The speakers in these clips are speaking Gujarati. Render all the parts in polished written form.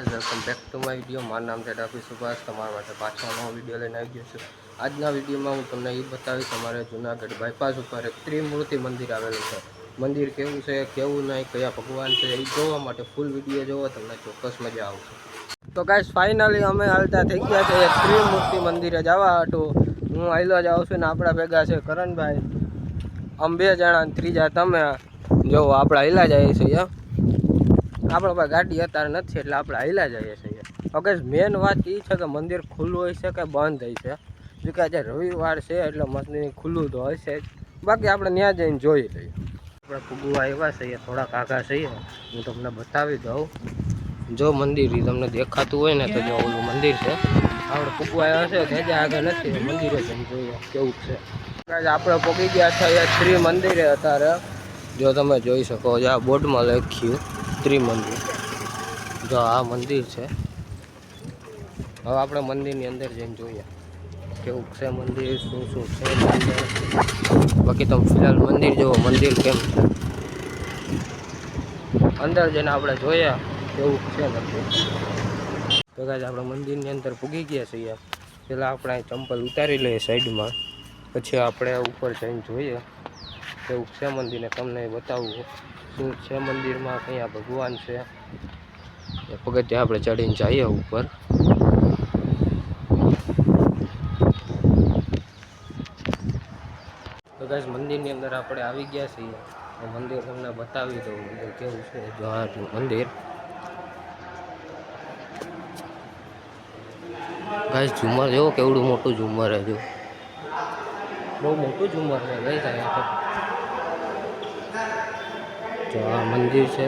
Welcome back to my video. મારું નામ છે ડાભી સુભાષ। તમારા માટે પાછો નવો વિડીયો લઈને આવી ગયો છું। આજના વિડીયોમાં હું તમને એ બતાવીશ અમારે જૂનાગઢ બાયપાસ ઉપર એક ત્રિમૂર્તિ મંદિર આવેલું છે। મંદિર કેવું છે, કેવું નહીં, કયા ભગવાન છે, એ જોવા માટે ફૂલ વિડીયો જોવો, તમને ચોક્કસ મજા આવશે। તો ગાઈસ ફાઇનલી અમે હાલતા થઈ ગયા છે એક ત્રિમૂર્તિ મંદિરે જવા હાટું। હું આયલો જાઉં છું ને આપણા ભેગા છે કરણભાઈ, અમે 2 જણા, ત્રીજા તમે। જો આપણે હાલ્યા જઈએ છીએ। આપણા પાસે ગાડી અત્યારે નથી એટલે આપણે હાલ્યા જઈએ છીએ। ઓકે, મેન વાત એ છે કે મંદિર ખુલ્લું હોય છે કે બંધ હોય છે, જો કે આજે રવિવાર છે એટલે મંદિર ખુલ્લું તો હશે જ, બાકી આપણે ત્યાં જઈને જોઈ લઈએ। આપણે ફુગવા આવ્યા છીએ, થોડાક આઘા છીએ, હું તમને બતાવી દઉં। જો મંદિર તમને દેખાતું હોય ને તો જો ઓલું મંદિર છે, આપણે ફુગવા આવ્યા છે ત્યાં આગળ નથી, મંદિરે જઈને જોઈએ કેવું છે। આપણે પહોંચી ગયા છે શ્રી મંદિરે અત્યારે। જો તમે જોઈ શકો છો આ બોર્ડમાં લખ્યું ત્રિમંદિર, જો આ મંદિર છે। હવે આપણે મંદિરની અંદર જઈને જોઈએ કેવું છે મંદિર, શું શું છે અંદર। બાકી તમે ફિલહાલ મંદિર જુઓ, મંદિર કેમ છે અંદર જઈને આપણે જોઈએ કેવું છે મંદિર। તો ગાઈસ આપણે મંદિરની અંદર પૂગી ગયા છીએ। પહેલાં આપણે ચંપલ ઉતારી લઈએ સાઈડમાં, પછી આપણે ઉપર જઈને જોઈએ કેવું છે મંદિરને તમને બતાવવું શું છે મંદિરમાં, કયા ભગવાન છે। પગથિયાં આપણે ચડીને જઈએ ઉપર। તો ગાઈસ મંદિરની અંદર આપણે આવી ગયા છીએ। મંદિર તમને બતાવી દઉં મંદિર કેવું છે। જો આ મંદિર ગાઈસ, ઝુમર જેવો કેવડું મોટું ઝુમર છે, જો બહુ મોટું ઝુમર છે ગાઈસ અહીંયા તો। જો આ મંદિર છે,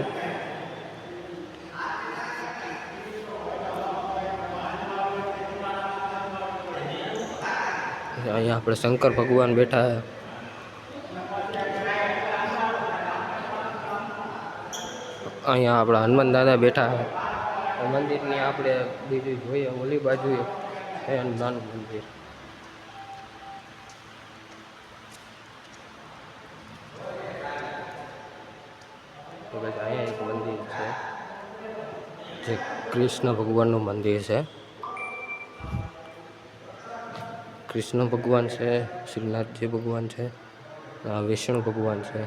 અહીંયા આપણે શંકર ભગવાન બેઠા છે। અહીંયા આપણા હનુમાન દાદા બેઠા છે। મંદિરની આપણે બીજું જોઈએ, ઓલી બાજુ છે નાનું મંદિર। તો અહીંયા એક મંદિર છે જે કૃષ્ણ ભગવાનનું મંદિર છે। કૃષ્ણ ભગવાન છે, શ્રીનાથજી ભગવાન છે, વિષ્ણુ ભગવાન છે।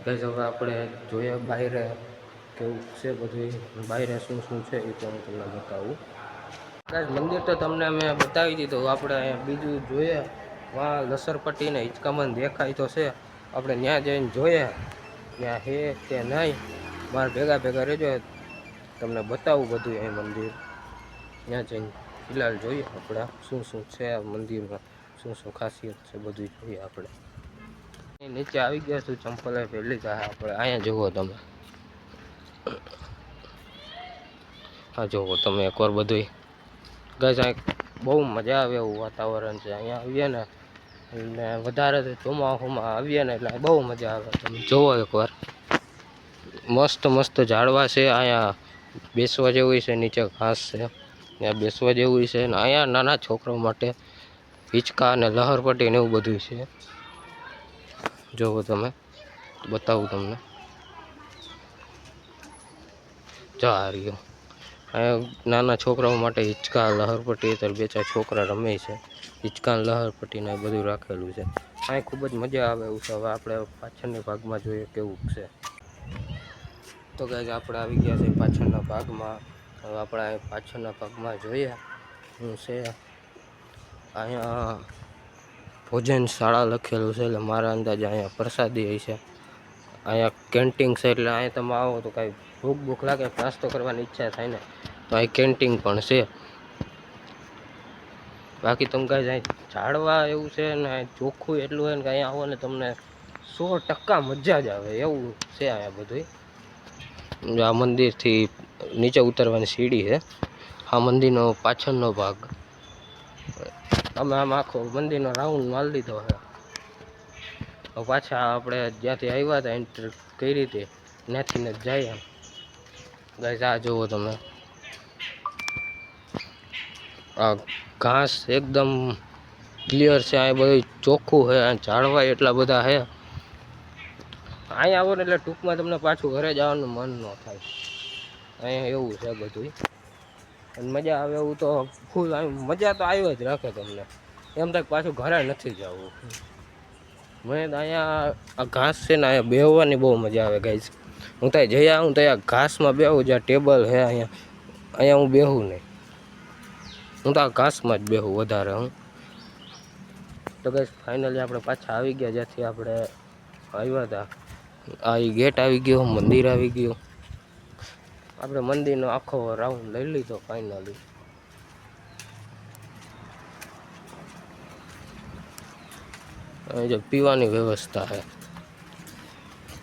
ગાઈસ હવે આપણે જોઈએ બહાર કેવું છે બધું, બહાર શું શું છે એ તો હું તમને બતાવું। ગાઈસ મંદિર તો તમને અમે બતાવી દીધું, આપણે અહીંયા બીજું જોઈએ, વાં લસરપટ્ટી ને હિંચકામાં દેખાય તો છે, આપણે ત્યાં જઈને જોઈએ ત્યાં છે કે નહીં। મારા ભેગા ભેગા રહેજો, તમને બતાવું બધું અહીં મંદિર। ત્યાં જઈને ફિલહાલ જોઈએ આપણે શું શું છે આ મંદિરમાં, શું શું ખાસિયત છે બધું જોઈએ આપણે। નીચે આવી ગયા છું, ચંપલ પહેલી જાય આપણે। અહીંયા જુઓ તમે, હા જુઓ તમે એકવાર બધું ગાઈસ, અહીં બહુ મજા આવે એવું વાતાવરણ છે। અહીંયા આવીએ ને એટલે વધારે ચોમાસામાં આવીએ ને એટલે બહુ મજા આવે। તમે જુઓ એકવાર, મસ્ત મસ્ત ઝાડવા છે, અહીંયા બેસવા જેવું છે, નીચે ઘાસ છે, ત્યાં બેસવા જેવું છે ને અહીંયા નાના છોકરાઓ માટે હિંચકા અને લહરપટ્ટી ને એવું બધું છે। જોવો તમે, બતાવું તમને, જો આ રહ્યું અહીંયા નાના છોકરાઓ માટે હિંચકા લહરપટ્ટી, અત્યારે 2-4 છોકરા રમે છે, હિંચકા લહરપટ્ટી ને બધું રાખેલું છે। અહીં ખૂબ જ મજા આવે એવું છે। હવે આપણે પાછળની ભાગમાં જોઈએ કેવું છે। તો ગાઈસ આપણે આવી ગયા છે પાછળના ભાગમાં। હવે આપણે પાછળના ભાગમાં જોઈએ શું છે। અહીંયા ભોજન શાળા લખેલું છે, એટલે મારા અંદાજે અહીંયા પ્રસાદી હોય છે। અહીંયા કેન્ટીન છે, એટલે અહીંયા તમે આવો તો કાંઈ ભૂખ લાગે, નાસ્તો કરવાની ઈચ્છા થાય ને તો અહીં કેન્ટીન પણ છે। બાકી તમે કાંઈ અહીં ઝાડવા એવું છે ને ચોખ્ખું એટલું હોય ને કે અહીંયા આવો ને તમને 100% મજા જ આવે એવું છે અહીંયા બધું। આ મંદિરથી નીચે ઉતરવાની સીડી છે, આ મંદિરનો પાછળનો ભાગ। અમે આમ આખો મંદિરનો રાઉન્ડ મારી લીધો છે। પાછા આપણે જ્યાંથી આવ્યા હતા એન્ટર કઈ રીતે ત્યાંથી ને જઈએ। ગાઈસ આ જુઓ તમે, આ ઘાસ એકદમ ક્લિયર છે, આ બધું ચોખ્ખું છે, ઝાડવા એટલા બધા છે અહીંયા આવો ને એટલે ટૂંકમાં તમને પાછું ઘરે જવાનું મન ન થાય. અહીંયા એવું છે બધું, અને મજા આવે એવું તો ફૂલ મજા તો આવી જ રાખે તમને. એમ થાય પાછું ઘરે નથી જવું. મને તો અહીંયા આ ઘાસ છે ને અહીંયા બેહવાની બહુ મજા આવે ગાઈસ. હું ત્યાં જઈ આવું તો અહીંયા ઘાસમાં બેહું, જ્યાં ટેબલ છે અહીંયા હું બેહું નહીં. હું તો આ ઘાસમાં જ બેહું વધારે. તો ગાઈસ ફાઇનલી આપણે પાછા આવી ગયા જ્યાંથી આપણે આવ્યા હતા. આ ગેટ આવી ગયો, મંદિર આવી ગયું. આપણે મંદિરનો આખો રાઉન્ડ લઈ લીધો ફાઇનલી. અહીં જો પીવાની વ્યવસ્થા છે,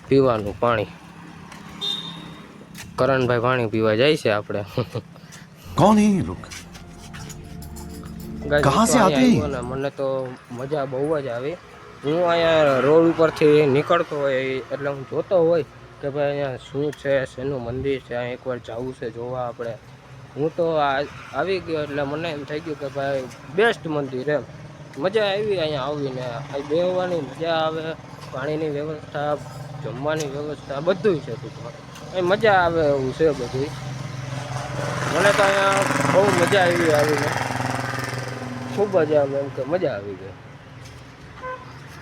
પીવાનું પાણી. કરણભાઈ પાણી પીવા જાય છે આપણે. કોણ હે લોક? કહાં સે આતે હૈ? મને તો મજા બહુ જ આવી. હું અહીંયા રોડ ઉપરથી નીકળતો હોય એટલે હું જોતો હોય કે ભાઈ અહીંયા શું છે, શેનું મંદિર છે, અહીંયા એકવાર જવું છે જોવા આપણે. હું તો આવી ગયો એટલે મને એમ થઈ ગયું કે ભાઈ બેસ્ટ મંદિર એમ. મજા આવી અહીંયા આવીને. અહીં બેહવાની મજા આવે, પાણીની વ્યવસ્થા, જમવાની વ્યવસ્થા બધું છે ટૂંકમાં. અહીં મજા આવે એવું છે બધું. મને તો અહીંયા બહુ મજા આવીને, ખૂબ જ એમ કે મજા આવી ગઈ.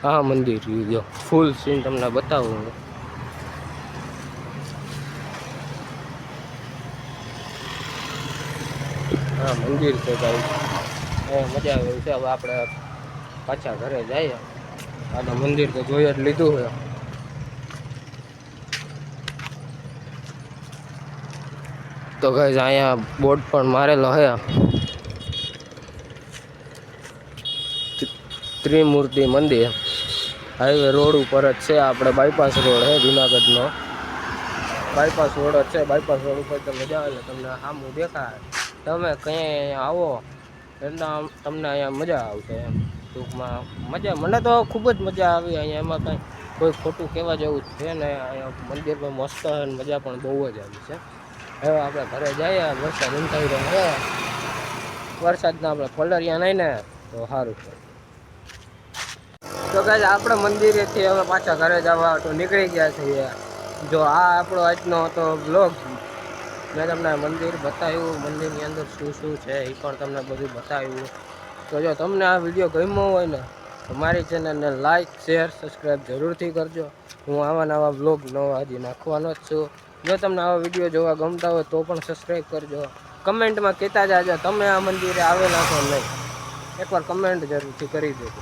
હા મંદિર જો ફૂલ સીન તમને બતાવું. હા મંદિર છે ભાઈ, મજા આવે છે. હવે આપણે પાછા ઘરે જઈએ. આ તો મંદિર તો જોઈ જ લીધું છે. તો ગાઈસ અહીંયા બોર્ડ પણ મારેલો છે, ત્રિમૂર્તિ મંદિર. હાઈવે રોડ ઉપર જ છે, આપણે બાયપાસ રોડ છે જુનાગઢનો. બાયપાસ રોડ જ છે. બાયપાસ રોડ ઉપર તમે જાઓ એટલે તમને સામું દેખાય. તમે કંઈ આવો એટલે તમને અહીંયા મજા આવશે એમ ટૂંકમાં. મજા મને તો ખૂબ જ મજા આવી અહીંયા. એમાં કંઈ કોઈ ખોટું કહેવા જેવું છે ને. અહીંયા મંદિર પણ મસ્ત છે અને મજા પણ બહુ જ આવી છે. હવે આપણે ઘરે જઈએ. વરસાદ ઊંઘાઈ રહ્યો. વરસાદના આપણે પલળ્યા નહીં ને તો સારું છે. તો ગાઈસ આપણે મંદિરેથી હવે પાછા ઘરે જવા તો નીકળી ગયા છીએ. જો આ આપણો આજનો હતો બ્લોગ. મેં તમને મંદિર બતાવ્યું, મંદિરની અંદર શું શું છે એ પણ તમને બધું બતાવ્યું. તો જો તમને આ વિડીયો ગમ્યો હોય ને તો મારી ચેનલને લાઇક, શેર, સબસ્ક્રાઈબ જરૂરથી કરજો. હું આવા નવા બ્લોગ હજી નાખવાનો જ છું. જો તમને આવા વિડીયો જોવા ગમતા હોય તો પણ સબસ્ક્રાઈબ કરજો. કમેન્ટમાં કહેતા જાજો તમે આ મંદિરે આવેલા છો નહીં, એકવાર કમેન્ટ જરૂરથી કરી દેજો.